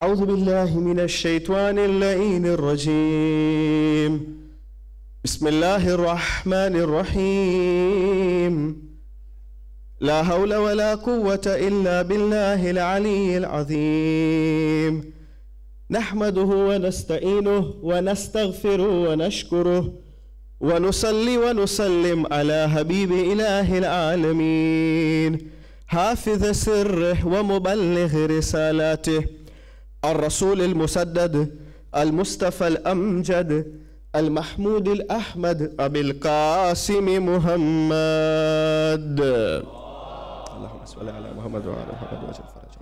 أعوذ بالله من الشيطان اللعين الرجيم بسم الله الرحمن الرحيم لا حول ولا قوة إلا بالله العلي العظيم نحمده ونستعينه ونستغفره ونشكره ونصلي ونسلم على حبيب إله العالمين حافظ سره ومبلغ رسالاته الرسول المسدد المصطفى الأمجد المحمود الأحمد أبي القاسم محمد اللهم صل على محمد وعلى محمد وجل فرجه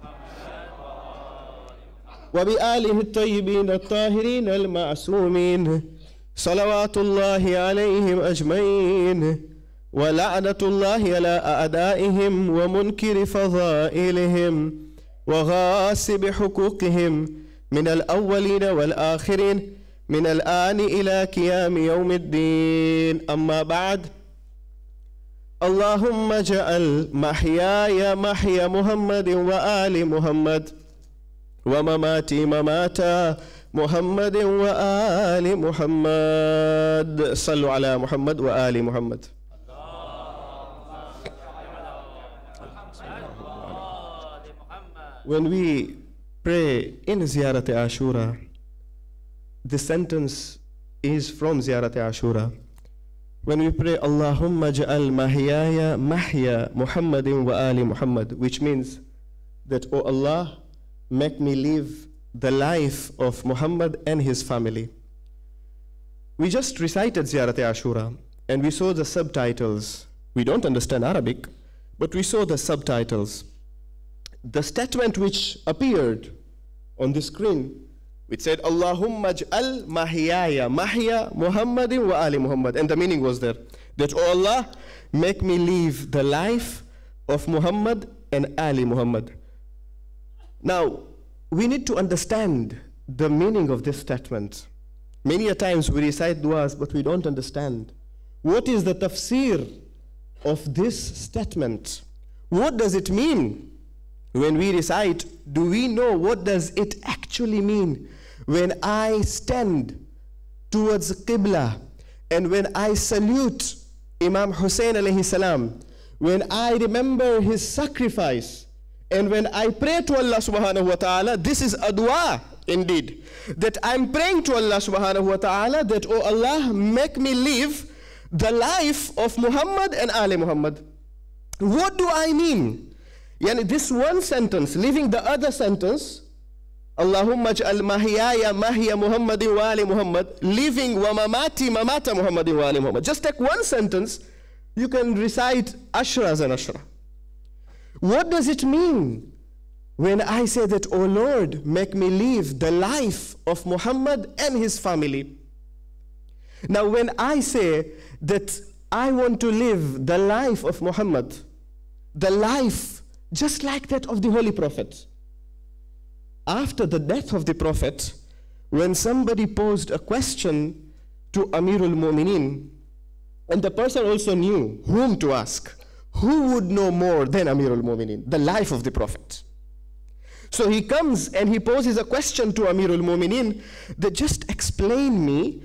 وبآله الطيبين الطاهرين المعصومين صلوات الله عليهم أجمعين ولعنة الله على أعدائهم ومنكر فضائلهم وغاصب حقوقهم من الأولين والآخرين من الآن إلى قيام يوم الدين أما بعد اللهم اجعل محياي محيا محمد وآل محمد ومماتي ممات محمد وآل محمد صلوا على محمد وآل محمد. When we pray in Ziyarat Ashura, the sentence is from Ziyarat Ashura. When we pray, Allahumma ja'al mahyaya mahya Muhammadin wa ali Muhammad, which means that, oh Allah, make me live the life of Muhammad and his family. We just recited Ziyarat Ashura and we saw the subtitles. We don't understand Arabic, but we saw the subtitles. The statement which appeared on the screen, which said, Allahumma ja'al mahyaya mahya Muhammadin wa ali Muhammad. And the meaning was there, that, oh Allah, make me live the life of Muhammad and Ali Muhammad. Now, we need to understand the meaning of this statement. Many a times we recite du'as, but we don't understand. What is the tafsir of this statement? What does it mean? When we recite, do we know what does it actually mean? When I stand towards Qibla and when I salute Imam Hussein alayhi salam, when I remember his sacrifice, and when I pray to Allah subhanahu wa ta'ala, this is a dua indeed, that I'm praying to Allah subhanahu wa ta'ala that, oh Allah, make me live the life of Muhammad and Ali Muhammad. What do I mean? Yani this one sentence, leaving the other sentence, Allahumma ja'al mahyaya mahya Muhammadin wa ali Muhammad, leaving wa mamati mamata Muhammadin wa ali Muhammad. Just take one sentence, you can recite ashras and ashra. What does it mean when I say that, oh Lord, make me live the life of Muhammad and his family? Now when I say that I want to live the life of Muhammad, the life just like that of the Holy Prophet. After the death of the Prophet, when somebody posed a question to Amirul Mu'mineen, and the person also knew whom to ask, who would know more than Amirul Mu'mineen, the life of the Prophet? So he comes and he poses a question to Amirul Mu'mineen that just explain me,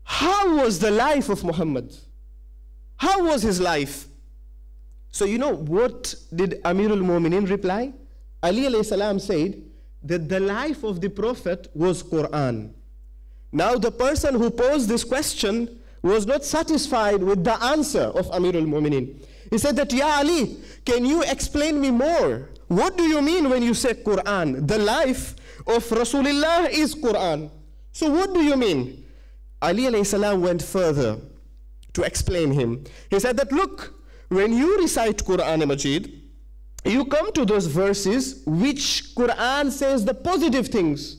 how was the life of Muhammad? How was his life? So you know what did Amirul Mu'mineen reply? Ali alayhi salam said that the life of the Prophet was Quran. Now the person who posed this question was not satisfied with the answer of Amirul Mu'mineen. He said that, Ya Ali, can you explain me more? What do you mean when you say Quran? The life of Rasulullah is Quran. So what do you mean? Ali alayhi salam went further to explain him. He said that, look, when you recite Quran Majid, you come to those verses which Quran says the positive things.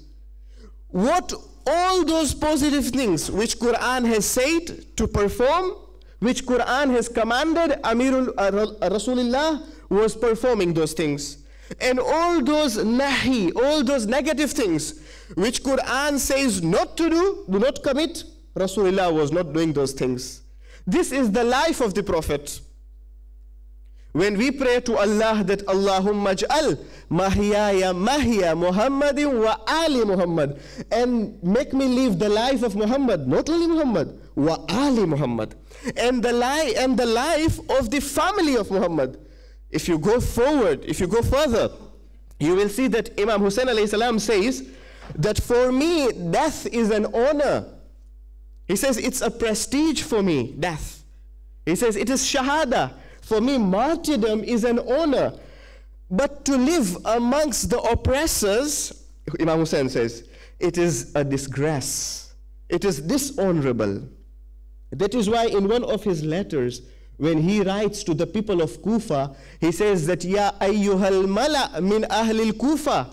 What all those positive things which Quran has said to perform, which Quran has commanded, Rasulullah was performing those things. And all those nahi, all those negative things which Quran says not to do not commit, Rasulullah was not doing those things. This is the life of the Prophet. When we pray to Allah that Allahumma ja'al mahyaya mahya Muhammadin wa ali Muhammad, and make me live the life of Muhammad, not only Muhammad, wa ali Muhammad, and the life of the family of Muhammad. If you go forward, if you go further, you will see that Imam Hussein alayhi salam says that for me death is an honor. He says it's a prestige for me, death. He says it is shahada. For me, martyrdom is an honor. But to live amongst the oppressors, Imam Hussein says, it is a disgrace. It is dishonorable. That is why in one of his letters, when he writes to the people of Kufa, he says that, Ya ayyuhal mala min ahlil Kufa,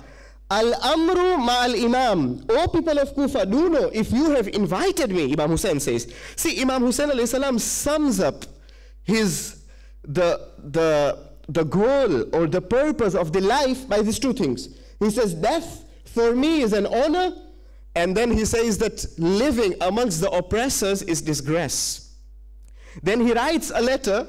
al-amru ma'al imam. O people of Kufa, do know, if you have invited me, Imam Hussein says. See, Imam Hussein alayhi salam sums up the goal or the purpose of the life by these two things. He says death for me is an honor, and then he says that living amongst the oppressors is disgrace. Then he writes a letter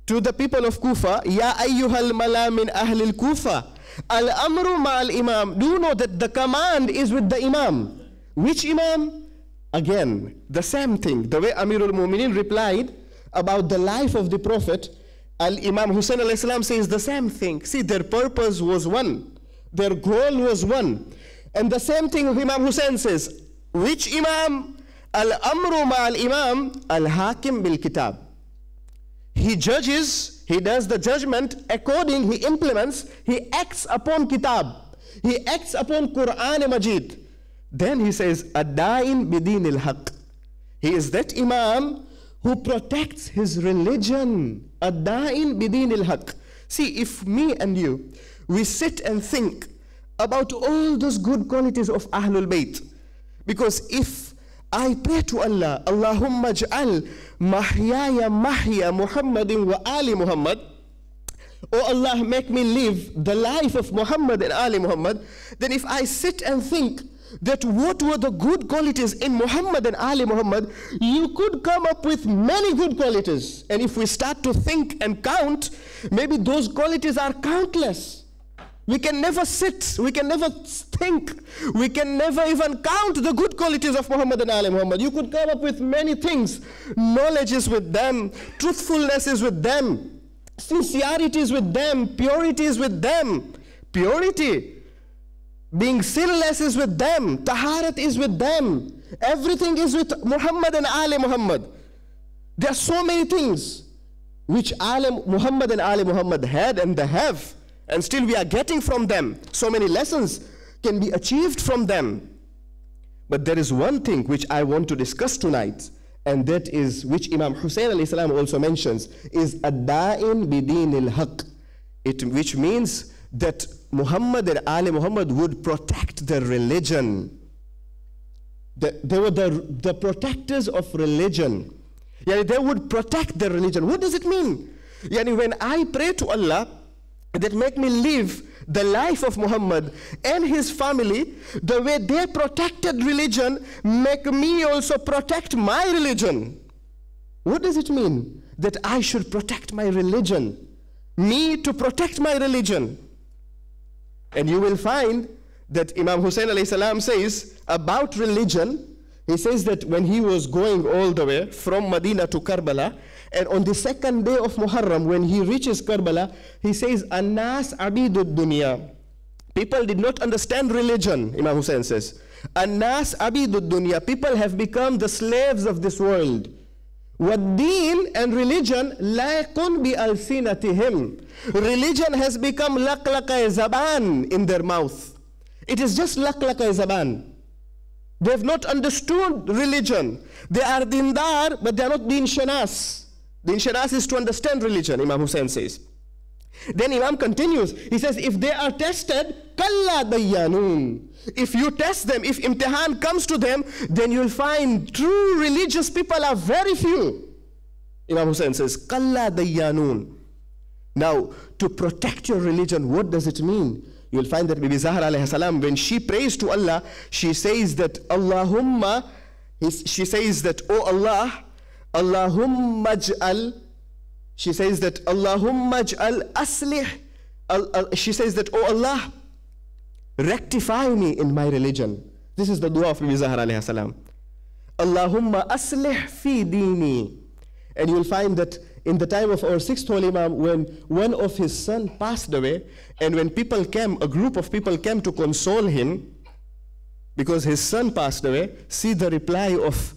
to the people of Kufa, Ya ayyuhal mala min ahlil Kufa, al-amru ma'al imam. Do you know that the command is with the imam? Which imam? Again, the same thing. The way Amirul Mu'minin replied about the life of the Prophet, Imam Hussein alayhi salam says the same thing. See, their purpose was one. Their goal was one. And the same thing Imam Hussein says. Which imam? Al-amru ma'al imam, al-hakim bil-kitab. He judges, he does the judgment according, he implements, he acts upon kitab. He acts upon Quran Majid. Then he says, ad-da'in bidin al-haq. He is that imam who protects his religion. Ad-da'in bidin al-haq. See, if me and you, we sit and think about all those good qualities of Ahlul Bayt. Because if I pray to Allah, Allahumma ja'al mahyaya mahya Muhammadin wa ali Muhammad, oh Allah, make me live the life of Muhammad and Ali Muhammad, then if I sit and think that what were the good qualities in Muhammad and Ali Muhammad, you could come up with many good qualities. And if we start to think and count, maybe those qualities are countless. We can never sit, we can never think, we can never even count the good qualities of Muhammad and Ali Muhammad. You could come up with many things. Knowledge is with them, truthfulness is with them, sincerity is with them, purity is with them. Purity, being sinless is with them, taharat is with them. Everything is with Muhammad and Ali Muhammad. There are so many things which Muhammad and Ali Muhammad had and they have. And still we are getting from them. So many lessons can be achieved from them. But there is one thing which I want to discuss tonight, and that is, which Imam Hussein alayhi salam also mentions, is ad-da'in bidin al-haq. Which means that Muhammad and Ali Muhammad would protect their religion. They were the protectors of religion. Yani they would protect their religion. What does it mean? Yani when I pray to Allah, that make me live the life of Muhammad and his family, the way they protected religion, make me also protect my religion. What does it mean? That I should protect my religion. Me to protect my religion. And you will find that Imam Hussein alayhi salam says about religion, he says that when he was going all the way from Medina to Karbala, and on the second day of Muharram, when he reaches Karbala, he says, An-nas abidud dunya. People did not understand religion, Imam Hussein says. An-nas abidud dunya. People have become the slaves of this world. Wad-deen and religion, laqun bi alsinatihim. Religion has become laqlaqa zaban in their mouth. It is just laqlaqa zaban. They have not understood religion. They are dindar, but they are not din shanas. Din shanas is to understand religion, Imam Hussein says. Then Imam continues. He says, if they are tested, kalla dayyanun. If you test them, if imtihan comes to them, then you'll find true religious people are very few. Imam Hussein says, kalla dayyanun. Now, to protect your religion, what does it mean? You'll find that Bibi Zahra alayhi salam, when she prays to Allah, she says that, Allahumma, she says that, oh Allah, Allahumma ja'al She says that, Allahumma ja'al aslih. She says that, oh Allah, rectify me in my religion. This is the dua of Bibi Zahra alayhi salam. Allahumma aslih fi dini. And you'll find that in the time of our sixth Holy Imam, when one of his son passed away, and when people came, a group of people came to console him because his son passed away, see the reply of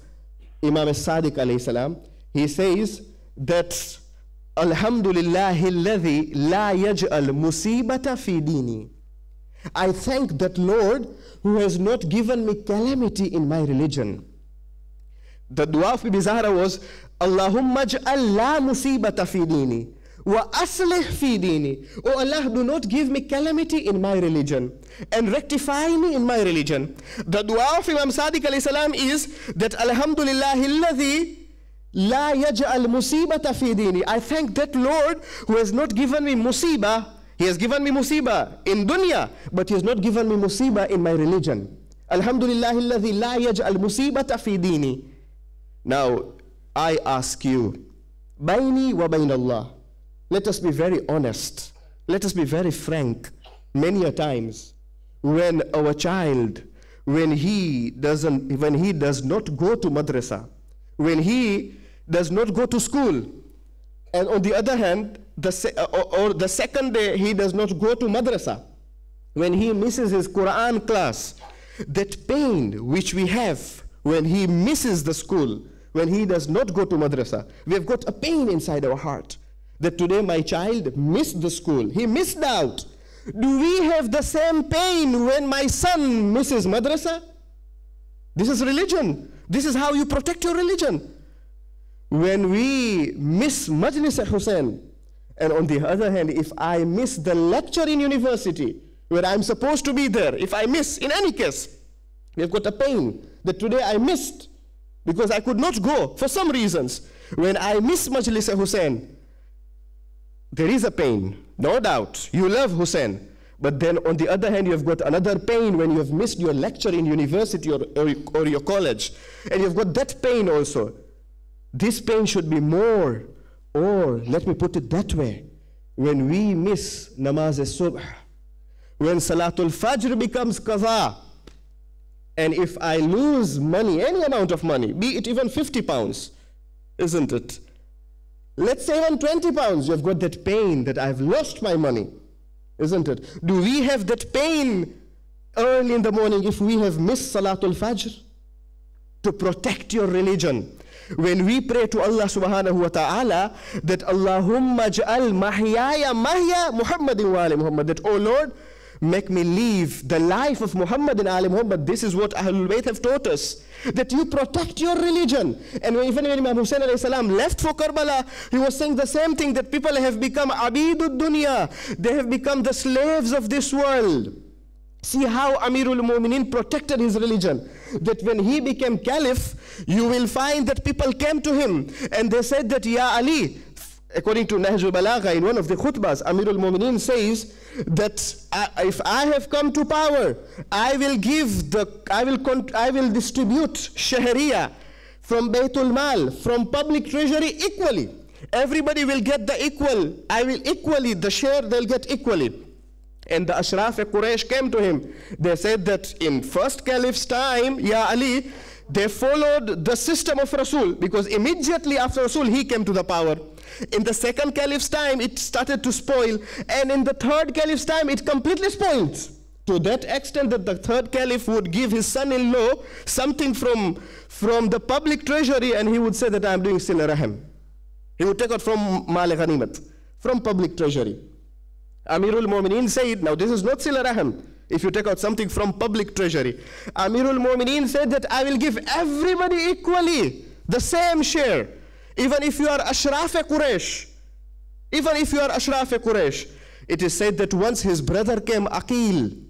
Imam as-Sadiq alayhi salam. He says that, Alhamdulillahi alladhi la yaj'al musibata fi dini. I thank that Lord who has not given me calamity in my religion. The dua of Bibi Zahra was, Allahumma ja'al la musibata fi dini wa aslih fi dini. Oh Allah, do not give me calamity in my religion and rectify me in my religion. The dua of Imam Sadiq alayhi salam is that, Alhamdulillahi alladhi la yaj'al musibata fi dini. I thank that Lord who has not given me musibah. He has given me musibah in dunya, but he has not given me musibah in my religion. Alhamdulillahi alladhi la yaj'al musibata fi dini. Now, I ask you, Baini wa bain Allah, let us be very honest. Let us be very frank. Many a times, when our child, when he does not go to madrasa, when he does not go to school, and on the other hand, the second day he does not go to madrasa, when he misses his Quran class, that pain which we have when he misses the school, when he does not go to madrasa, we have got a pain inside our heart that today my child missed the school, he missed out. Do we have the same pain when my son misses madrasa? This is religion. This is how you protect your religion. When we miss Majlis Hussain, and on the other hand, if I miss the lecture in university where I'm supposed to be there, if I miss, in any case, we have got a pain that today I missed because I could not go for some reasons. When I miss Majlis Hussain, there is a pain, no doubt. You love Hussain. But then on the other hand, you have got another pain when you have missed your lecture in university or your college. And you've got that pain also. This pain should be more, or let me put it that way, when we miss Namaz al-Subh, when Salatul Fajr becomes qaza, and if I lose money, any amount of money, be it even 50 pounds, isn't it? Let's say even 20 pounds, you've got that pain that I've lost my money, isn't it? Do we have that pain early in the morning if we have missed Salatul Fajr? To protect your religion. When we pray to Allah subhanahu wa ta'ala that Allahumma ja'al mahyaya mahya Muhammadin wa ali Muhammad, that, oh Lord, make me live the life of Muhammad and Ali Muhammad. This is what Ahlul Bayt have taught us, that you protect your religion. And even when Imam Hussain alayhi salam left for Karbala, he was saying the same thing, that people have become abidud dunya, they have become the slaves of this world. See how Amirul Mu'minin protected his religion. That when he became caliph, you will find that people came to him and they said that, Ya Ali, according to Nahjul Balagha, in one of the khutbahs, Amirul Mu'minin says that if I have come to power, I will distribute Shahriya from Baytul Mal, from public treasury equally. Everybody will get the equal. I will equally, the share they'll get equally. And the Ashraf Quraysh came to him. They said that in first caliph's time, Ya Ali, they followed the system of Rasul, because immediately after Rasul, he came to the power. In the second caliph's time, it started to spoil. And in the third caliph's time, it completely spoiled. To that extent that the third caliph would give his son-in-law something from the public treasury, and he would say that I am doing Sila Rahim. He would take out from Mal Ghanimat, from public treasury. Amirul Mu'minin said, now this is not Sila Rahim, if you take out something from public treasury. Amirul Mu'minin said that I will give everybody equally the same share. Even if you are Ashraf Quraysh. Even if you are Ashraf Quraysh. It is said that once his brother came, Aqil,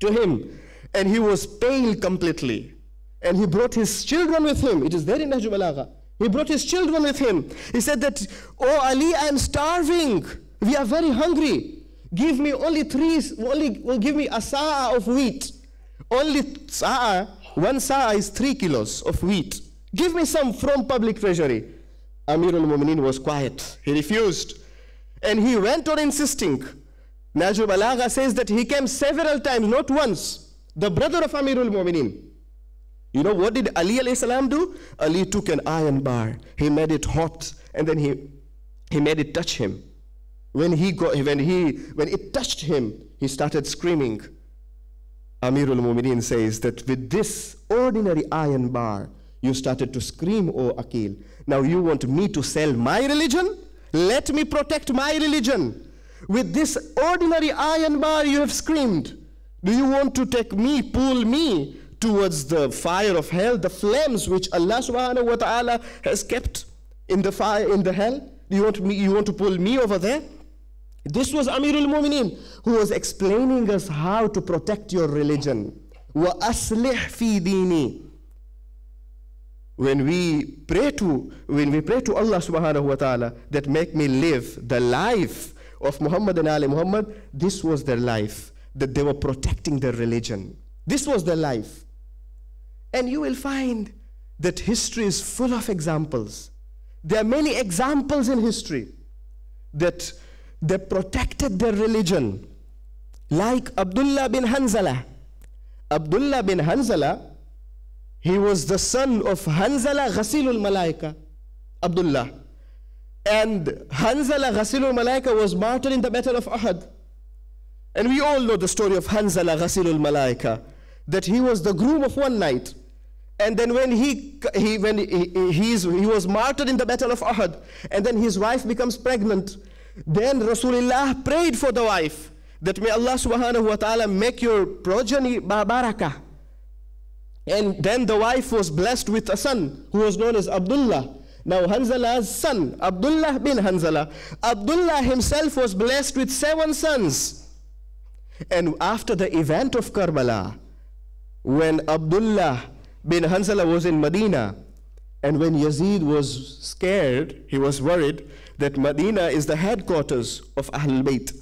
to him, and he was pale completely. And he brought his children with him. It is there in Nahjul Balagha. He brought his children with him. He said that, oh Ali, I am starving. We are very hungry. Give me give me a sa'a of wheat. Only sa'a, one sa'a is 3 kilos of wheat. Give me some from public treasury. Amirul Mu'mineen was quiet. He refused. And he went on insisting. Nahjul Balagha says that he came several times, not once. The brother of Amirul Mu'mineen. You know what did Ali alayhi salam do? Ali took an iron bar. He made it hot, and then he made it touch him. When it touched him, he started screaming. Amirul Mu'mineen says that with this ordinary iron bar, you started to scream, "Oh Aqil, now you want me to sell my religion? Let me protect my religion. With this ordinary iron bar you have screamed. Do you want to take me, pull me towards the fire of hell, the flames which Allah subhanahu wa ta'ala has kept in the fire, in the hell? Do you want to pull me over there?" This was Amirul Mu'mineen, who was explaining us how to protect your religion. Wa aslih fi dini. When we pray to Allah subhanahu wa ta'ala that make me live the life of Muhammad and Ali Muhammad, this was their life, that they were protecting their religion. This was their life. And you will find that history is full of examples. There are many examples in history that they protected their religion. Like Abdullah bin Hanzala. Abdullah bin Hanzala, he was the son of Hanzala Ghasilul Malaika, Abdullah. And Hanzala Ghasilul Malaika was martyred in the Battle of Uhud. And we all know the story of Hanzala Ghasilul Malaika, that he was the groom of one night. And then when he was martyred in the Battle of Uhud, and then his wife becomes pregnant, then Rasulullah prayed for the wife, that may Allah subhanahu wa ta'ala make your progeny barakah. And then the wife was blessed with a son who was known as Abdullah. Now Hanzala's son, Abdullah bin Hanzala, Abdullah himself was blessed with 7 sons. And after the event of Karbala, when Abdullah bin Hanzala was in Medina, and when Yazid was scared, he was worried that Medina is the headquarters of Ahlul Bayt.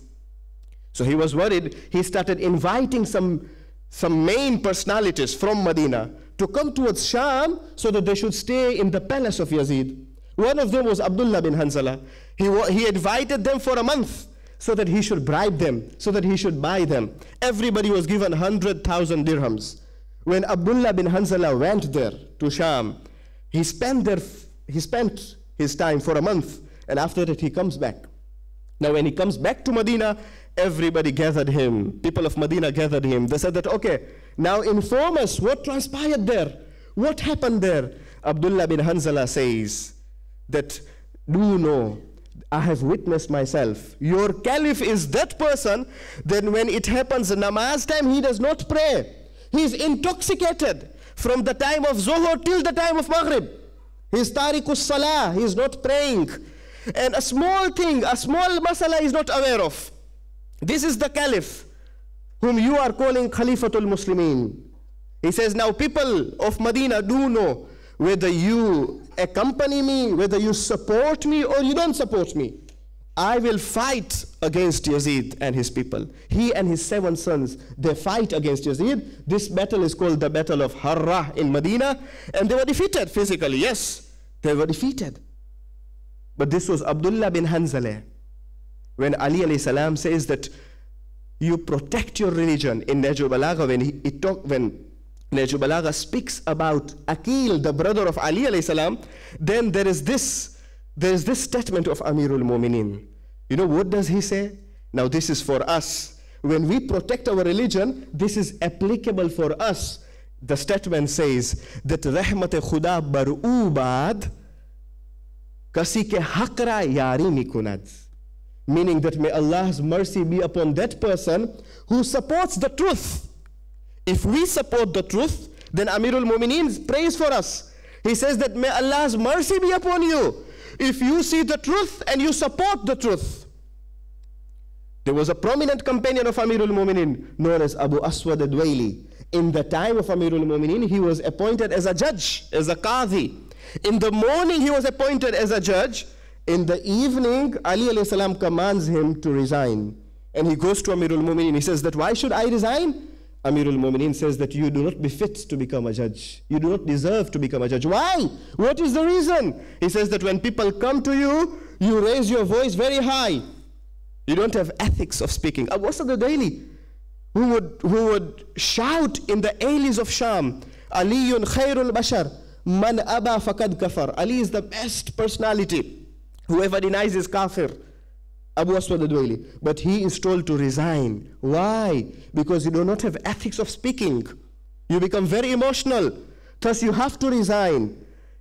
So he was worried. He started inviting some main personalities from Medina to come towards Sham so that they should stay in the palace of Yazid. One of them was Abdullah bin Hanzala. He invited them for a month so that he should bribe them, so that he should buy them. Everybody was given 100,000 dirhams. When Abdullah bin Hanzala went there to Sham, he spent his time for a month, and after that he comes back. Now when he comes back to Medina, everybody gathered him. People of Medina gathered him. They said that, okay, now inform us what transpired there. What happened there? Abdullah bin Hanzala says that, do know, I have witnessed myself. Your caliph is that person that when it happens namaz time, he does not pray. He is intoxicated from the time of Zuhur till the time of Maghrib. He is tariqus salah. He is not praying. And a small thing, a small masala is not aware of. This is the caliph whom you are calling Khalifatul Muslimin. He says, now people of Medina, do know whether you accompany me, whether you support me or you don't support me. I will fight against Yazid and his people. He and his 7 sons, they fight against Yazid. This battle is called the Battle of Harrah in Medina. And they were defeated physically, yes. They were defeated. But this was Abdullah bin Hanzala. When Ali alayhi salam says that you protect your religion in Nahjul Balagha, when Nahjul Balagha speaks about Aqil, the brother of Ali alayhi salam, then there is this statement of Amirul Mu'mineen. You know what does he say? Now this is for us. When we protect our religion, this is applicable for us. The statement says that Rahmat Khuda bar'u baad kasi ke haqra yari mikunad. Meaning that may Allah's mercy be upon that person who supports the truth. If we support the truth, then Amirul Mu'mineen prays for us. He says that may Allah's mercy be upon you if you see the truth and you support the truth. There was a prominent companion of Amirul Mu'mineen known as Abu Aswad ad-Duwaili. In the time of Amirul Mu'mineen, he was appointed as a judge, as a qadi. In the morning, he was appointed as a judge. In the evening, Ali alayhi salam commands him to resign. And he goes to Amirul Mu'mineen. He says that, why should I resign? Amir al-Mu'mineen says that you do not befit to become a judge. You do not deserve to become a judge. Why? What is the reason? He says that when people come to you, you raise your voice very high. You don't have ethics of speaking. Abu Asad al-Daili, who would shout in the alleys of Sham, Aliyun khairul bashar, man aba faqad kafar. Ali is the best personality. Whoever denies is kafir. Abu Aswad al-Duwaili. But he is told to resign. Why? Because you do not have ethics of speaking. You become very emotional. Thus you have to resign.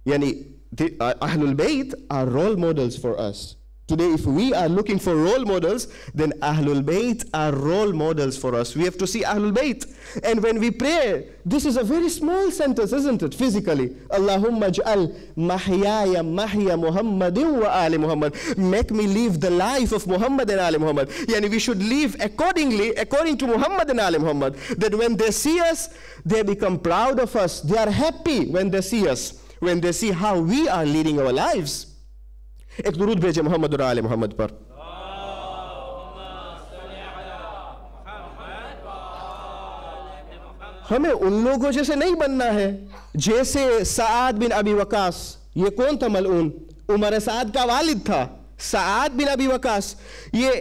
Yani, the Ahlul Bayt are role models for us. Today, if we are looking for role models, then Ahlul Bayt are role models for us. We have to see Ahlul Bayt. And when we pray, this is a very small sentence, isn't it, physically? Allahumma ja'al mahyaya mahya Muhammadin wa ali Muhammad. Make me live the life of Muhammad and ali Muhammad. Yani we should live according to Muhammad and ali Muhammad. That when they see us, they become proud of us. They are happy when they see us, when they see how we are leading our lives. ایک درود بھیجے محمد اور آل محمد پر. ہمیں ان لوگوں جیسے نہیں بننا ہے جیسے سعد بن ابی وقاص. یہ کون تھا ملعون؟ عمر سعد کا والد تھا سعد بن ابی وقاص. یہ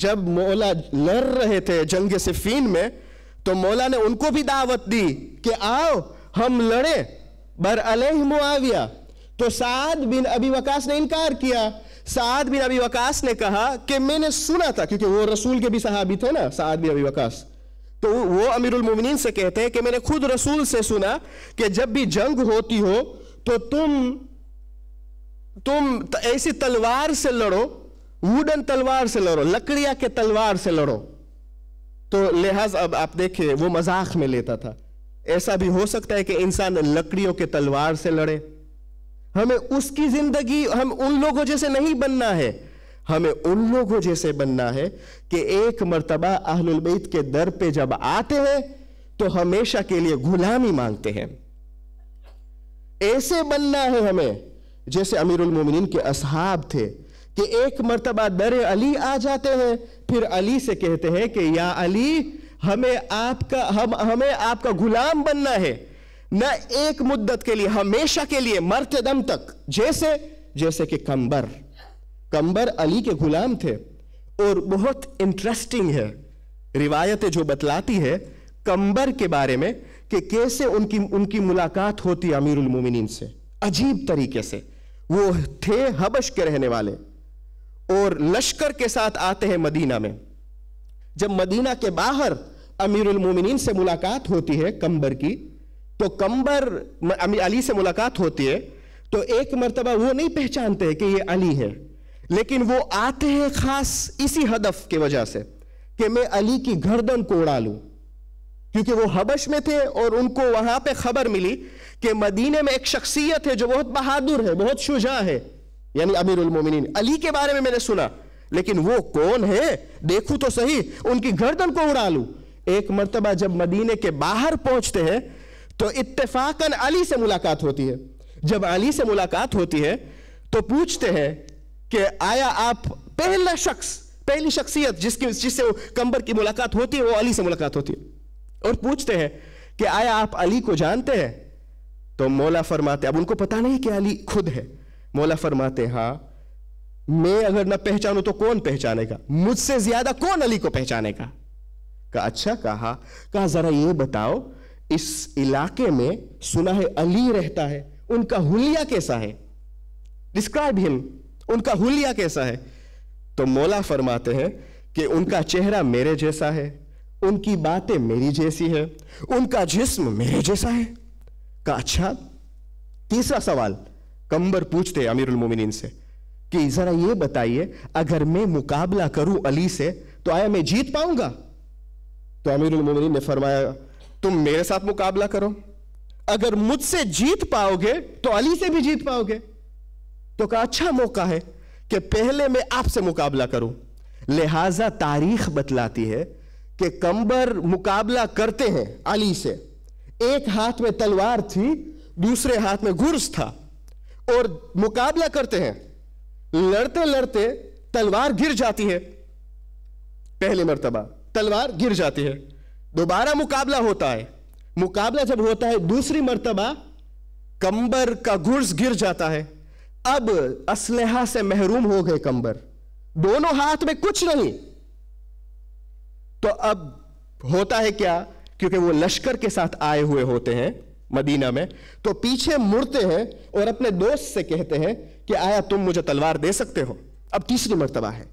جب مولا لڑ رہے تھے جنگ صفین میں تو مولا نے ان کو بھی دعوت دی کہ آؤ ہم لڑیں بر علیہ معاویہ. تو سعد بن ابی وقاص نے انکار کیا. سعد بن ابی وقاص نے کہا کہ میں نے سنا تھا، کیونکہ وہ رسول کے بھی صحابی تھے نا سعد بن ابی وقاص. تو وہ امیر المومنین سے کہتے ہیں کہ میں نے خود رسول سے سنا کہ جب بھی جنگ ہوتی ہو تو تم ایسی تلوار سے لڑو، ووڈن تلوار سے لڑو، لکڑیا کے تلوار سے لڑو. تو لہٰذا اب آپ دیکھیں وہ مذاق میں لیتا تھا. ایسا بھی ہو سکتا ہے کہ انسان لکڑیوں کے تلوار سے لڑے. ہمیں اس کی زندگی، ہم ان لوگوں جیسے نہیں بننا ہے. ہمیں ان لوگوں جیسے بننا ہے کہ ایک مرتبہ اہل البیت کے در پہ جب آتے ہیں تو ہمیشہ کے لیے غلامی مانگتے ہیں. ایسے بننا ہے ہمیں جیسے امیر المومنین کے اصحاب تھے کہ ایک مرتبہ در علی آ جاتے ہیں، پھر علی سے کہتے ہیں کہ یا علی ہمیں آپ کا غلام بننا ہے، نہ ایک مدت کے لیے، ہمیشہ کے لیے، مرتے دم تک. جیسے کہ کمبر علی کے غلام تھے. اور بہت انٹرسٹنگ ہے روایتیں جو بتلاتی ہے کمبر کے بارے میں کہ کیسے ان کی ملاقات ہوتی امیر المومنین سے. عجیب طریقے سے. وہ تھے حبش کے رہنے والے اور لشکر کے ساتھ آتے ہیں مدینہ میں. جب مدینہ کے باہر امیر المومنین سے ملاقات ہوتی ہے کمبر کی، تو کمبر علی سے ملاقات ہوتی ہے تو ایک مرتبہ وہ نہیں پہچانتے ہیں کہ یہ علی ہے، لیکن وہ آتے ہیں خاص اسی ہدف کی وجہ سے کہ میں علی کی گردن کو اڑا لوں. کیونکہ وہ حبش میں تھے اور ان کو وہاں پہ خبر ملی کہ مدینے میں ایک شخصیت ہے جو بہت بہادر ہے، بہت شجاع ہے، یعنی امیر المومنین. علی کے بارے میں نے سنا، لیکن وہ کون ہے دیکھوں تو صحیح، ان کی گردن کو اڑا لوں. ایک مرتبہ جب مدینے کے باہر پہنچتے ہیں تو اتفاقاً علی سے ملاقات ہوتی ہے. جب علی سے ملاقات ہوتی ہے تو پوچھتے ہیں کہ آیا آپ پہلی شخصیت جس سے کمبر کی ملاقات ہوتی ہے وہ علی سے ملاقات ہوتی ہے، اور پوچھتے ہیں کہ آیا آپ علی کو جانتے ہیں؟ تو مولا فرماتے، اب ان کو پتا نہیں کہ علی خود ہے. مولا فرماتے ہاں، میں اگر نہ پہچانوں تو کون پہچانے گا؟ مجھ سے زیادہ کون علی کو پہچانے گا؟ کہا اچھا. کہا ذرا یہ بتاؤ، اس علاقے میں سنا ہے علی رہتا ہے، ان کا حلیہ کیسا ہے؟ ڈسکرائب ہم، ان کا حلیہ کیسا ہے؟ تو مولا فرماتے ہیں کہ ان کا چہرہ میرے جیسا ہے، ان کی باتیں میری جیسی ہے، ان کا جسم میرے جیسا ہے. کہا اچھا. تیسرا سوال کمبر پوچھتے امیر المومنین سے کہ ذرا یہ بتائیے، اگر میں مقابلہ کروں علی سے تو آیا میں جیت پاؤں گا؟ تو امیر المومنین نے فرمایا تم میرے ساتھ مقابلہ کرو، اگر مجھ سے جیت پاؤ گے تو علی سے بھی جیت پاؤ گے. تو کہا اچھا موقع ہے کہ پہلے میں آپ سے مقابلہ کروں. لہٰذا تاریخ بتلاتی ہے کہ کمبر مقابلہ کرتے ہیں علی سے. ایک ہاتھ میں تلوار تھی، دوسرے ہاتھ میں گرز تھا، اور مقابلہ کرتے ہیں. لڑتے لڑتے تلوار گر جاتی ہے. پہلی مرتبہ تلوار گر جاتی ہے. दोबारा मुकाबला होता है। मुकाबला जब होता है दूसरी मर्तबा कंबर का गुर्ज गिर जाता है। अब असलहा से महरूम हो गए कंबर, दोनों हाथ में कुछ नहीं। तो अब होता है क्या, क्योंकि वो लश्कर के साथ आए हुए होते हैं मदीना में, तो पीछे मुड़ते हैं और अपने दोस्त से कहते हैं कि आया तुम मुझे तलवार दे सकते हो। अब तीसरी मर्तबा है,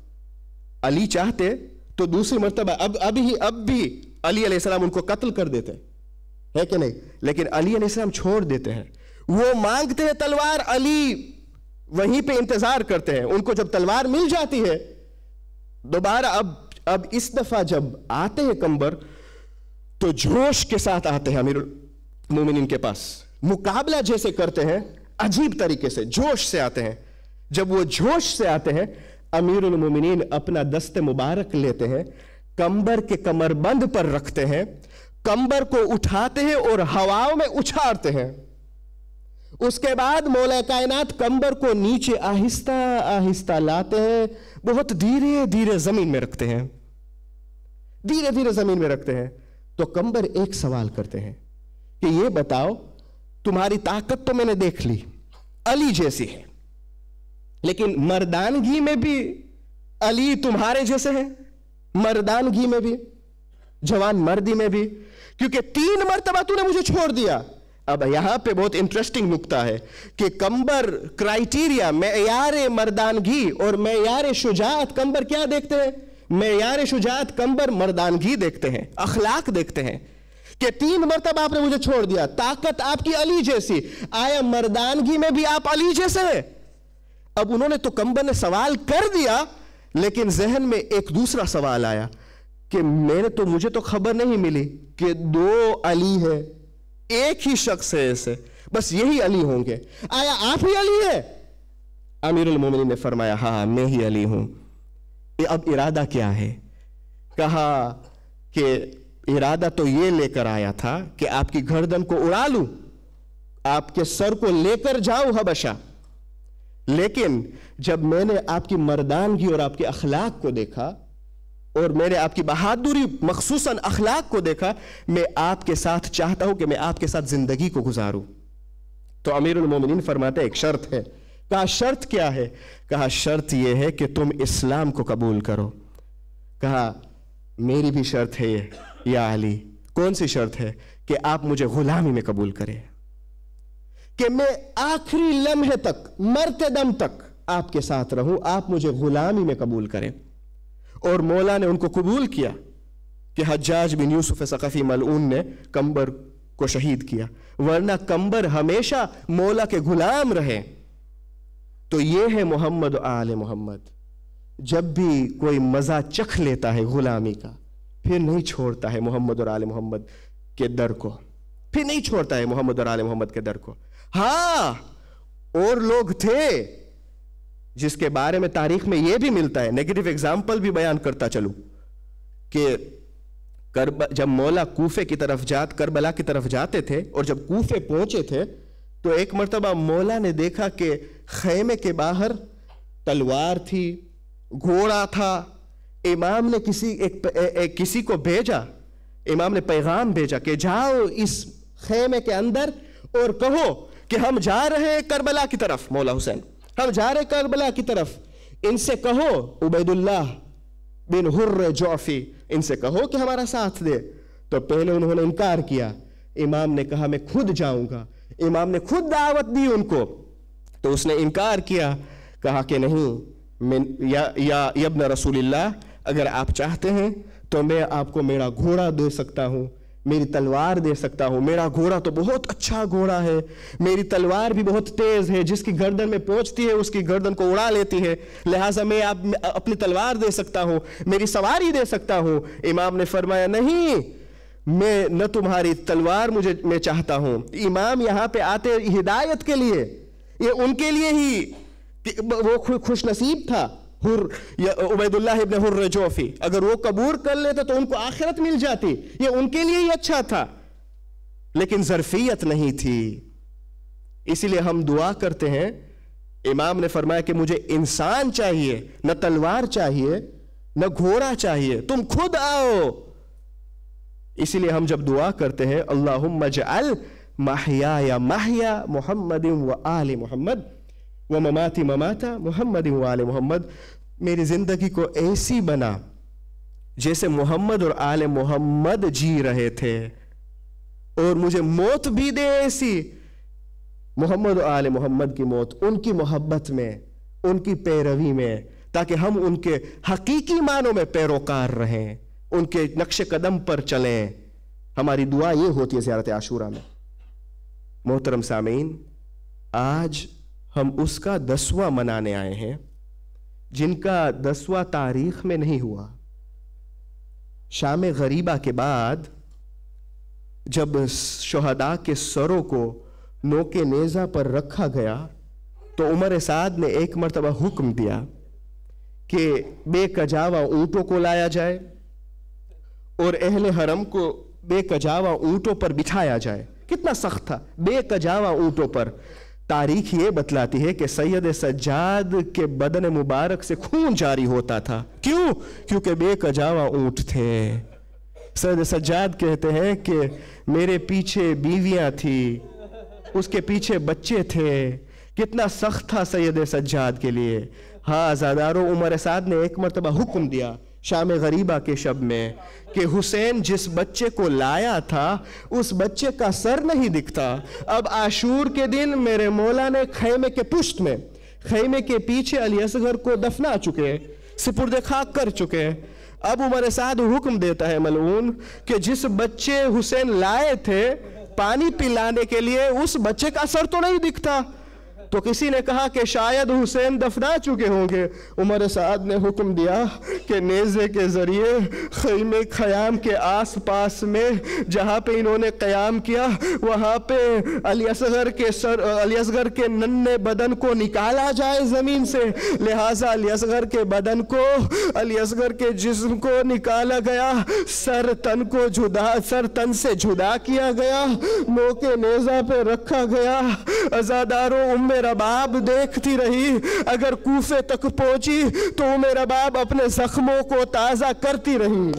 अली चाहते तो दूसरी मर्तबा अब भी अली अलैहिस्सलाम उनको कत्ल कर देते है कि नहीं, लेकिन अली अलैहिस्सलाम छोड़ देते हैं। वो मांगते हैं तलवार, अली वहीं पे इंतजार करते हैं। उनको जब तलवार मिल जाती है दोबारा, अब इस दफा जब आते हैं कंबर तो जोश के साथ आते हैं अमीरुल मोमिनीन के पास, मुकाबला जैसे करते हैं, अजीब तरीके से जोश से आते हैं। जब वो जोश से आते हैं, अमीरुल मोमिनीन अपना दस्ते मुबारक लेते हैं, कंबर के कमरबंद पर रखते हैं, कंबर को उठाते हैं और हवाओं में उछालते हैं। उसके बाद मौला कायनात कंबर को नीचे आहिस्ता आहिस्ता लाते हैं, बहुत धीरे धीरे जमीन में रखते हैं, धीरे धीरे जमीन में रखते हैं। तो कंबर एक सवाल करते हैं कि ये बताओ, तुम्हारी ताकत तो मैंने देख ली, अली जैसी है, लेकिन मर्दानगी में भी अली तुम्हारे जैसे हैं, मर्दानगी में भी, जवान मर्दी में भी, क्योंकि 3 मर्तबा तूने मुझे छोड़ दिया। अब यहां पे बहुत इंटरेस्टिंग नुक्ता है कि कंबर क्राइटेरिया, मेयार मर्दानगी और मेयार शुजाअत, कंबर क्या देखते हैं? मेयार शुजाअत कंबर मर्दानगी देखते हैं, अखलाक देखते हैं कि 3 मर्तबा आपने मुझे छोड़ दिया, ताकत आपकी अली जैसी, आया मर्दानगी में भी आप अली जैसे हैं? अब उन्होंने तो कंबर ने सवाल कर दिया, लेकिन जहन में एक दूसरा सवाल आया कि मुझे तो खबर नहीं मिली कि 2 अली है, एक ही शख्स है ऐसे, बस यही अली होंगे, आया आप ही अली है? अमीरुल मोमिनीन ने फरमाया हाँ मैं ही अली हूं। अब इरादा क्या है? कहा कि इरादा तो ये लेकर आया था कि आपकी गर्दन को उड़ा लूं, आपके सर को लेकर जाऊं हबशा, लेकिन जब मैंने आपकी मर्दानगी और आपके अखलाक को देखा और मैंने आपकी बहादुरी मखसूसन अखलाक को देखा, मैं आपके साथ चाहता हूं कि मैं आपके साथ जिंदगी को गुजारूं। तो अमीरुल मोमिनीन फरमाते एक शर्त है। कहा शर्त क्या है? कहा शर्त यह है कि तुम इस्लाम को कबूल करो। कहा मेरी भी शर्त है ये या अली। कौन सी शर्त है? कि आप मुझे गुलामी में कबूल करें, कि मैं आखिरी लम्हे तक, मरते दम तक आपके साथ रहूं, आप मुझे गुलामी में कबूल करें। और मौला ने उनको कबूल किया कि हज्जाज बिन यूसुफ सकफी मलऊन ने कंबर को शहीद किया, वरना कंबर हमेशा मौला के गुलाम रहे। तो ये है मोहम्मद आले मोहम्मद। जब भी कोई मजा चख लेता है गुलामी का, फिर नहीं छोड़ता है मोहम्मद और आले मोहम्मद के दर को, फिर नहीं छोड़ता है मोहम्मद और आले मोहम्मद के दर को। हाँ, और लोग थे जिसके बारे में तारीख में यह भी मिलता है, नेगेटिव एग्जाम्पल भी बयान करता चलूं, कि जब मौला कूफे की तरफ करबला की तरफ जाते थे और जब कूफे पहुंचे थे तो एक मर्तबा मौला ने देखा कि खैमे के बाहर तलवार थी, घोड़ा था। इमाम ने किसी को भेजा, इमाम ने पैगाम भेजा कि जाओ इस खैमे के अंदर और कहो कि हम जा रहे हैं करबला की तरफ, मौला हुसैन हम जा रहे करबला की तरफ, इनसे कहो उबैदुल्लाह बिन हुर्र जौफी, इनसे कहो कि हमारा साथ दे। तो पहले उन्होंने इनकार किया, इमाम ने कहा मैं खुद जाऊंगा, इमाम ने खुद दावत दी उनको, तो उसने इनकार किया, कहा कि नहीं, या इब्न रसूलिल्लाह, अगर आप चाहते हैं तो मैं आपको मेरा घोड़ा दे सकता हूं, मेरी तलवार दे सकता हूं, मेरा घोड़ा तो बहुत अच्छा घोड़ा है, मेरी तलवार भी बहुत तेज है, जिसकी गर्दन में पहुंचती है उसकी गर्दन को उड़ा लेती है, लिहाजा मैं अपनी तलवार दे सकता हूं, मेरी सवारी दे सकता हूं। इमाम ने फरमाया नहीं, मैं न तुम्हारी तलवार मैं चाहता हूं। इमाम यहां पे आते हिदायत के लिए, ये उनके लिए ही वो खुश नसीब था उबैदुल्लाह इब्न हुर्र जौफी, अगर वो कबूल कर लेते तो उनको आखिरत मिल जाती, ये उनके लिए ही अच्छा था, लेकिन ज़र्फियत नहीं थी। इसीलिए हम दुआ करते हैं, इमाम ने फरमाया कि मुझे इंसान चाहिए, न तलवार चाहिए, न घोड़ा चाहिए, तुम खुद आओ। اسی لیے ہم جب دعا کرتے ہیں اللہم اجعل محیایا محیا محمد و آل محمد و مماتی مماتا محمد و آل محمد، میری زندگی کو ایسی بنا جیسے محمد اور آل محمد جی رہے تھے، اور مجھے موت بھی دے ایسی محمد و آل محمد کی موت، ان کی محبت میں، ان کی پیروی میں، تاکہ ہم ان کے حقیقی معنوں میں پیروکار رہیں، ان کے نقش قدم پر چلیں۔ ہماری دعا یہ ہوتی ہے زیارت عاشورہ میں۔ محترم سامعین، آج ہم اس کا 10واں منانے آئے ہیں جن کا 10واں تاریخ میں نہیں ہوا۔ شام غریبہ کے بعد جب شہداء کے سروں کو نوک نیزہ پر رکھا گیا تو عمر سعد نے ایک مرتبہ حکم دیا کہ بے کجاوا اونٹوں کو لایا جائے اور اہل حرم کو بے کجاوا اونٹوں پر بٹھایا جائے۔ کتنا سخت تھا، بے کجاوا اونٹوں پر۔ تاریخ یہ بتلاتی ہے کہ سید سجاد کے بدن مبارک سے خون جاری ہوتا تھا۔ کیوں؟ کیونکہ بے کجاوا اونٹ تھے۔ سید سجاد کہتے ہیں کہ میرے پیچھے بیویاں تھی، اس کے پیچھے بچے تھے۔ کتنا سخت تھا سید سجاد کے لیے۔ ہاں عزادارو، عمر سعد نے ایک مرتبہ حکم دیا شام غریبہ کے شب میں کہ حسین جس بچے کو لایا تھا اس بچے کا سر نہیں دکھتا۔ اب عاشور کے دن میرے مولا نے خیمے کے پشت میں، خیمے کے پیچھے علی اصغر کو دفنا چکے، سپرد خاک کر چکے۔ اب عمر سعد حکم دیتا ہے ملعون کہ جس بچے حسین لائے تھے پانی پلانے کے لیے اس بچے کا سر تو نہیں دکھتا۔ تو کسی نے کہا کہ شاید حسین دفنا چکے ہوں گے۔ عمر سعد نے حکم دیا کہ نیزے کے ذریعے خیمے خیام کے آس پاس میں جہاں پہ انہوں نے قیام کیا وہاں پہ علی اصغر کے ننھے بدن کو نکالا جائے زمین سے۔ لہٰذا علی اصغر کے بدن کو، علی اصغر کے جسم کو نکالا گیا، سر تن سے جدا کیا گیا، نوک نیزہ پہ رکھا گیا۔ عزاداروں، رباب دیکھتی رہی، اگر کوفے تک پہنچی تو رباب اپنے زخموں کو تازہ کرتی رہی۔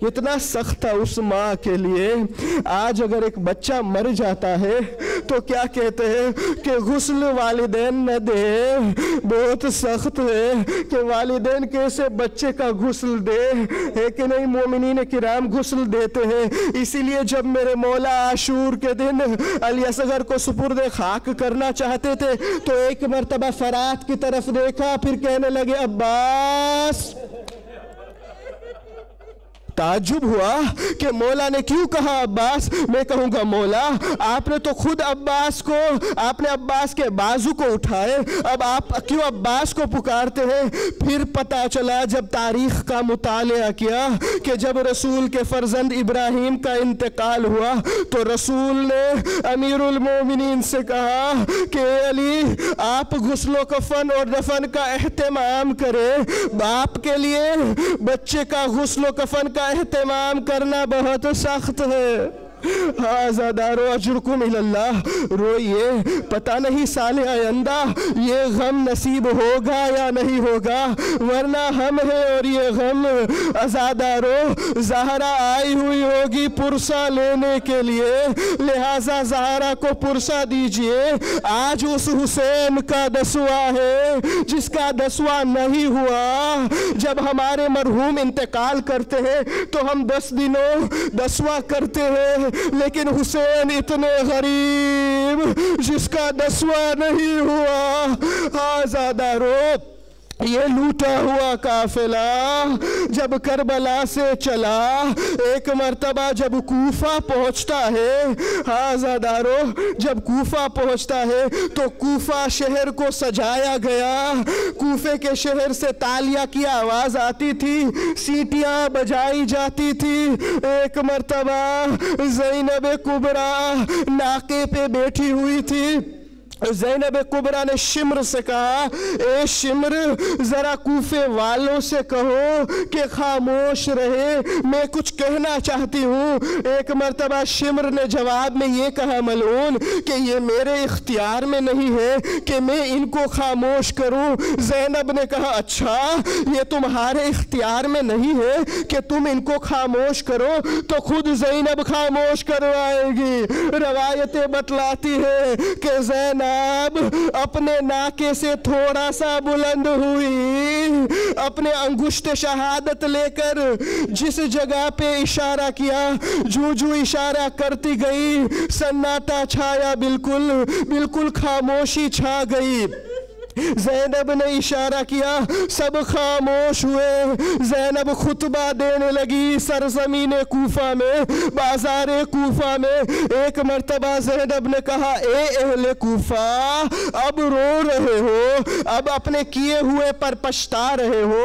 کتنا سخت تھا اس ماں کے لیے۔ آج اگر ایک بچہ مر جاتا ہے تو کیا کہتے ہیں کہ غسل والدین نہ دے۔ بہت سخت ہے کہ والدین کیسے بچے کا غسل دے، ہے کہ نہیں؟ مومنین کرام غسل دیتے ہیں۔ اسی لیے جب میرے مولا عاشور کے دن علی اصغر کو سپرد خاک کرنا چاہتے تھے تو ایک مرتبہ فرات کی طرف دیکھا، پھر کہنے لگے عباس۔ تعجب ہوا کہ مولا نے کیوں کہا عباس؟ میں کہوں گا مولا آپ نے تو خود عباس کو، آپ نے عباس کے بازو کو اٹھائے، اب آپ کیوں عباس کو پکارتے ہیں؟ پھر پتا چلا جب تاریخ کا مطالعہ کیا کہ جب رسول کے فرزند ابراہیم کا انتقال ہوا تو رسول نے امیر المومنین سے کہا کہ اے علی آپ غسل و کفن اور دفن کا اہتمام کریں۔ باپ کے لیے بچے کا غسل و کفن کا اہتمام کرنا بہت سخت ہے۔ عزادارو اجرکم اللہ، روئیے، پتہ نہیں سال آئندہ یہ غم نصیب ہوگا یا نہیں ہوگا، ورنہ ہم ہیں اور یہ غم۔ عزادارو زہرا آئی ہوئی ہوگی پرسہ لینے کے لیے، لہٰذا زہرا کو پرسہ دیجئے۔ آج اس حسین کا 10واں ہے جس کا 10واں نہیں ہوا۔ جب ہمارے مرحوم انتقال کرتے ہیں تو ہم 10 دنوں 10واں کرتے ہیں، لیکن حسین اتنے غریب جس کا 10واں نہیں ہوا۔ عزادارو یہ لوٹا ہوا قافلہ جب کربلا سے چلا، ایک مرتبہ جب کوفہ پہنچتا ہے، عزادارو جب کوفہ پہنچتا ہے تو کوفہ شہر کو سجایا گیا۔ کوفے کے شہر سے تالیہ کی آواز آتی تھی، سیٹیاں بجائی جاتی تھی۔ ایک مرتبہ زینب کبریٰ ناقے پہ بیٹھی ہوئی تھی، ज़ैनब कुबरा ने शिम्र से कहा, ए शिम्र ज़रा कूफे वालों से कहो कि खामोश रहे, मैं कुछ कहना चाहती हूँ। एक मर्तबा शिम्र ने जवाब में ये कहा मलऊन कि ये मेरे इख्तियार में नहीं है कि मैं इनको खामोश करूँ। ज़ैनब ने कहा, अच्छा ये तुम्हारे इख्तियार में नहीं है कि तुम इनको खामोश करो, तो खुद ज़ैनब खामोश करवाएगी। रवायतें बतलाती है कि ज़ैनब अपने नाके से थोड़ा सा बुलंद हुई, अपने अंगुष्ठ शहादत लेकर जिस जगह पे इशारा किया, जू इशारा करती गई सन्नाटा छाया, बिल्कुल खामोशी छा गई। ज़ैनब ने इशारा किया, सब खामोश हुए। ज़ैनब खुतबा देने लगी सरज़मीन कूफा में, बाज़ार कूफा में। एक मर्तबा ज़ैनब ने कहा, ए अहले कूफा, अब रो रहे हो, अब अपने किए हुए पर पछता रहे हो,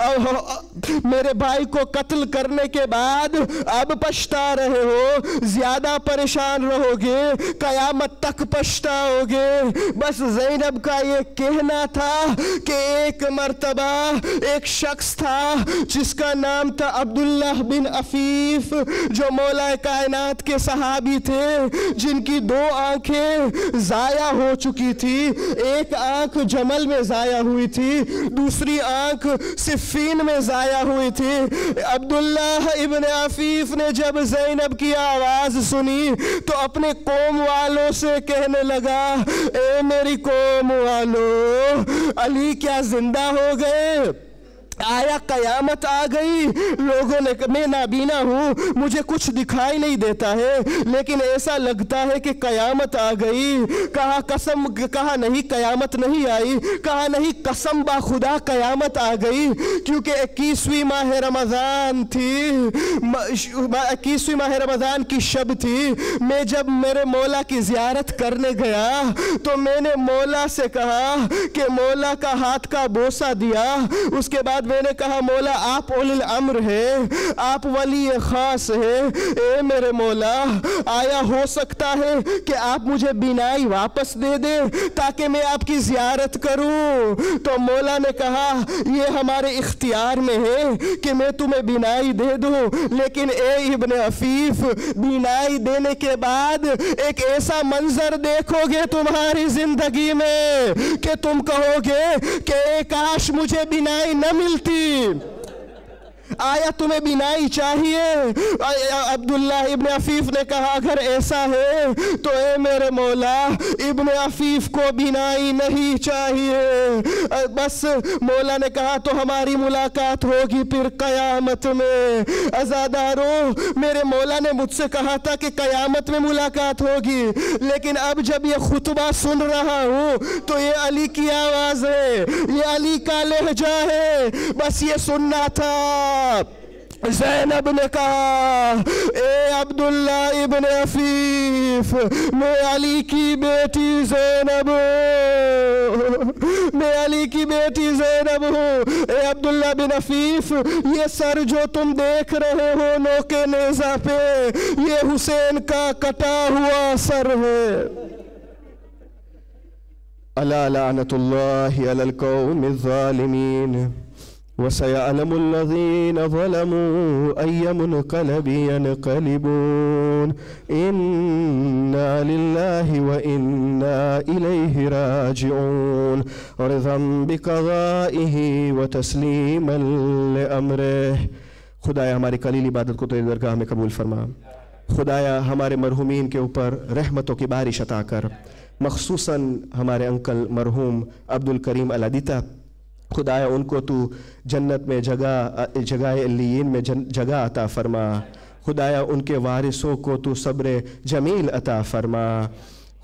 अब मेरे भाई को कत्ल करने के बाद अब पछता रहे हो, ज़्यादा परेशान रहोगे, क़यामत तक पछताओगे। बस ज़ैनब का ये कहना था कि एक मर्तबा एक शख्स था जिसका नाम था अब्दुल्ला बिन अफीफ, जो मौला कायनात के सहाबी थे, जिनकी दो आंखें जाया हो चुकी थी। एक आंख जमल में जाया हुई थी, दूसरी आंख सिफ़ीन में जाया हुई थी। अब्दुल्ला इब्न अफीफ ने जब ज़ैनब की आवाज़ सुनी तो अपने कौम वालों से कहने लगा, ए मेरी कौम वालों, अली क्या जिंदा हो गए? आया कयामत आ गई? लोगों ने, मैं नाबीना हूँ, मुझे कुछ दिखाई नहीं देता है, लेकिन ऐसा लगता है कि कयामत आ गई। कहा कसम, कहा नहीं कयामत नहीं आई, कहा नहीं कसम बा खुदा कयामत आ गई, क्योंकि 21वीं माह रमज़ान थी, 21वीं माह रमज़ान की शब थी। मैं जब मेरे मौला की ज़ियारत करने गया तो मैंने मौला से कहा कि मौला का हाथ का बोसा दिया। उसके बाद मैंने कहा, मौला आप उलिल अम्र है, आप वली खास है, ए मेरे मौला, आया हो सकता है कि आप मुझे बिनाई वापस दे दे ताकि मैं आपकी ज़ियारत करूं। तो मौला ने कहा, ये हमारे इख्तियार में है कि मैं तुम्हें बिनाई दे दूं, लेकिन ए इब्न अफीफ, बिनाई देने के बाद एक ऐसा मंजर देखोगे तुम्हारी जिंदगी में कि तुम कहोगे कि काश मुझे बिनाई न मिलती। आया तुम्हें बिनाई चाहिए? अब्दुल्ला इब्न अफीफ ने कहा, अगर ऐसा है तो ए मेरे मौला, इब्न अफीफ को बिनाई नहीं चाहिए। बस मौला ने कहा, तो हमारी मुलाकात होगी फिर कयामत में। अज़ादारों, मेरे मौला ने मुझसे कहा था कि कयामत में मुलाकात होगी, लेकिन अब जब ये खुतबा सुन रहा हूँ तो ये अली की आवाज़ है, ये अली का लहजा है, बस ये सुनना था। ज़ैनब ने कहा, ए अब्दुल्ला इब्न अफीफ, मैं अली की बेटी ज़ैनब हूँ, मैं अली की बेटी ज़ैनब हूँ। ए अब्दुल्ला बिन अफीफ, ये सर जो तुम देख रहे हो नोके नेज़ा पे, ये हुसैन का कटा हुआ सर है। अला लानतुल्लाहि अलल कौमिज़ ज़ालिमीन वसयअलमुल्लज़ीन ज़लमू अय्य मुनक़लबिन यनक़लिबून इन्ना लिल्लाहि व इन्ना इलैहि राजिऊन रिज़न बिक़ज़ाइहि व तस्लीमन लिअम्रिहि। खुदाया हमारी कलील इबादत को तेरी दरगाह में कबूल फरमा। खुदाया हमारे मरहूमीन के ऊपर रहमतों की बारिश अता कर, मखसूसन हमारे अंकल मरहूम अब्दुल करीम अल-अदिता, खुदाया उनको तू जन्नत में जगह इल्लियीन में जगह अता फरमा। खुदाया उनके वारिसों को तू सब्र जमील अता फरमा।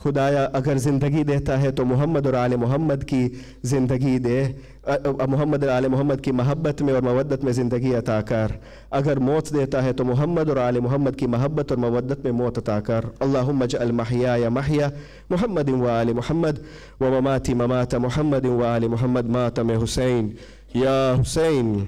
खुदाया अगर ज़िंदगी देता है तो मोहम्मद और आले मोहम्मद की ज़िंदगी दे, मोहम्मद और आले मोहम्मद की महब्बत में और मवद्दत में ज़िंदगी अता कर। अगर मौत देता है तो मोहम्मद और आले मोहम्मद की महब्बत और मवद्दत में मौत अता कर। अल्लाहुम्मा जअल महयाया महया मुहम्मदिन व आले मोहम्मद व ममाती ममात मुहम्मदिन व आले मोहम्मद मातम हुसैन या हुसैन।